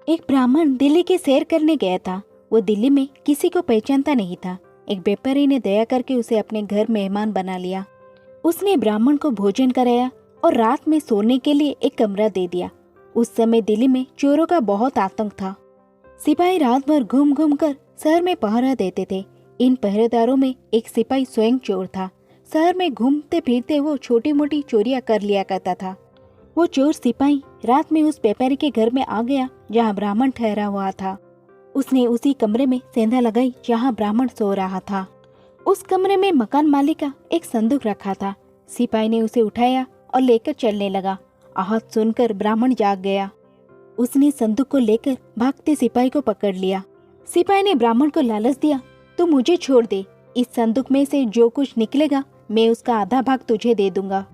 एक ब्राह्मण दिल्ली की सैर करने गया था। वो दिल्ली में किसी को पहचानता नहीं था। एक व्यापारी ने दया करके उसे अपने घर मेहमान बना लिया। उसने ब्राह्मण को भोजन कराया और रात में सोने के लिए एक कमरा दे दिया। उस समय दिल्ली में चोरों का बहुत आतंक था। सिपाही रात भर घूम घूम कर शहर में पहरा देते थे। इन पहरेदारों में एक सिपाही स्वयं चोर था। शहर में घूमते फिरते वो छोटी मोटी चोरियां कर लिया करता था। वो चोर सिपाही रात में उस व्यापारी के घर में आ गया जहाँ ब्राह्मण ठहरा हुआ था। उसने उसी कमरे में सेंधा लगाई जहाँ ब्राह्मण सो रहा था। उस कमरे में मकान मालिक का एक संदूक रखा था। सिपाही ने उसे उठाया और लेकर चलने लगा। आहत सुनकर ब्राह्मण जाग गया। उसने संदूक को लेकर भागते सिपाही को पकड़ लिया। सिपाही ने ब्राह्मण को लालच दिया, तू मुझे छोड़ दे, इस संदूक में से जो कुछ निकलेगा मैं उसका आधा भाग तुझे दे दूंगा।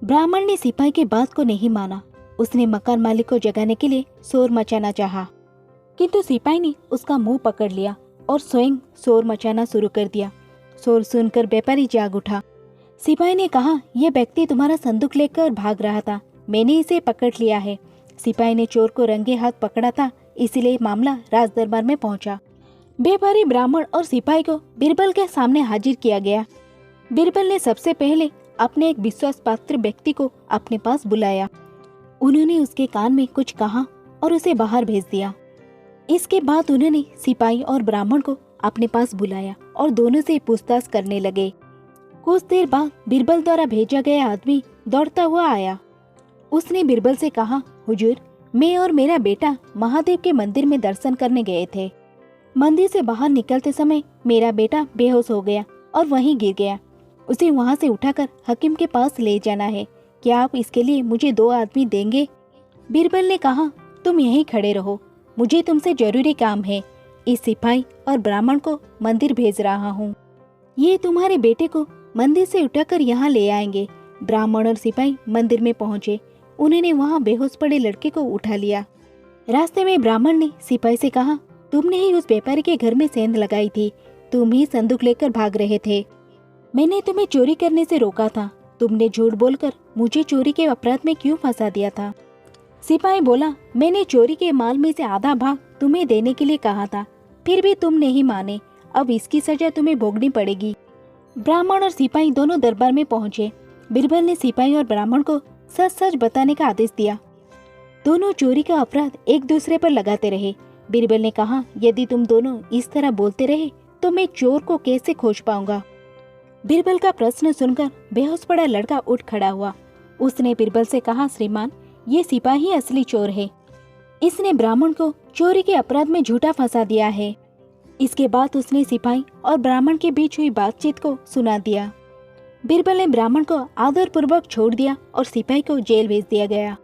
ब्राह्मण ने सिपाही के बात को नहीं माना। उसने मकान मालिक को जगाने के लिए शोर मचाना चाहा, किंतु सिपाही ने उसका मुंह पकड़ लिया और स्वयं शोर मचाना शुरू कर दिया। शोर सुनकर व्यापारी जाग उठा। सिपाही ने कहा, यह व्यक्ति तुम्हारा संदूक लेकर भाग रहा था, मैंने इसे पकड़ लिया है। सिपाही ने चोर को रंगे हाथ पकड़ा था, इसीलिए मामला राज दरबार में पहुंचा। व्यापारी, ब्राह्मण और सिपाही को बीरबल के सामने हाजिर किया गया। बीरबल ने सबसे पहले अपने एक विश्वास पात्र व्यक्ति को अपने पास बुलाया। उन्होंने उसके कान में कुछ कहा और उसे बाहर भेज दिया। इसके बाद उन्होंने सिपाही और ब्राह्मण को अपने पास बुलाया और दोनों से पूछताछ करने लगे। कुछ देर बाद बीरबल द्वारा भेजा गया आदमी दौड़ता हुआ आया। उसने बीरबल से कहा, हुजूर, मैं और मेरा बेटा महादेव के मंदिर में दर्शन करने गए थे। मंदिर से बाहर निकलते समय मेरा बेटा बेहोश हो गया और वहीं गिर गया। उसे वहां से उठाकर हकीम के पास ले जाना है। क्या आप इसके लिए मुझे 2 आदमी देंगे? बीरबल ने कहा, तुम यहीं खड़े रहो, मुझे तुमसे जरूरी काम है। इस सिपाही और ब्राह्मण को मंदिर भेज रहा हूँ। ये तुम्हारे बेटे को मंदिर से उठाकर यहाँ ले आएंगे। ब्राह्मण और सिपाही मंदिर में पहुँचे। उन्होंने वहाँ बेहोश पड़े लड़के को उठा लिया। रास्ते में ब्राह्मण ने सिपाही से कहा, तुमने ही उस व्यापारी के घर में सेंध लगाई थी, तुम ही संदूक लेकर भाग रहे थे। मैंने तुम्हें चोरी करने से रोका था, तुमने झूठ बोलकर मुझे चोरी के अपराध में क्यों फंसा दिया था? सिपाही बोला, मैंने चोरी के माल में से आधा भाग तुम्हें देने के लिए कहा था, फिर भी तुम नहीं माने। अब इसकी सजा तुम्हें भोगनी पड़ेगी। ब्राह्मण और सिपाही दोनों दरबार में पहुंचे। बीरबल ने सिपाही और ब्राह्मण को सच सच बताने का आदेश दिया। दोनों चोरी का अपराध एक दूसरे पर लगाते रहे। बीरबल ने कहा, यदि तुम दोनों इस तरह बोलते रहे तो मैं चोर को कैसे खोज पाऊंगा? बीरबल का प्रश्न सुनकर बेहोश पड़ा लड़का उठ खड़ा हुआ। उसने बीरबल से कहा, श्रीमान, ये सिपाही असली चोर है। इसने ब्राह्मण को चोरी के अपराध में झूठा फंसा दिया है। इसके बाद उसने सिपाही और ब्राह्मण के बीच हुई बातचीत को सुना दिया। बीरबल ने ब्राह्मण को आदरपूर्वक छोड़ दिया और सिपाही को जेल भेज दिया गया।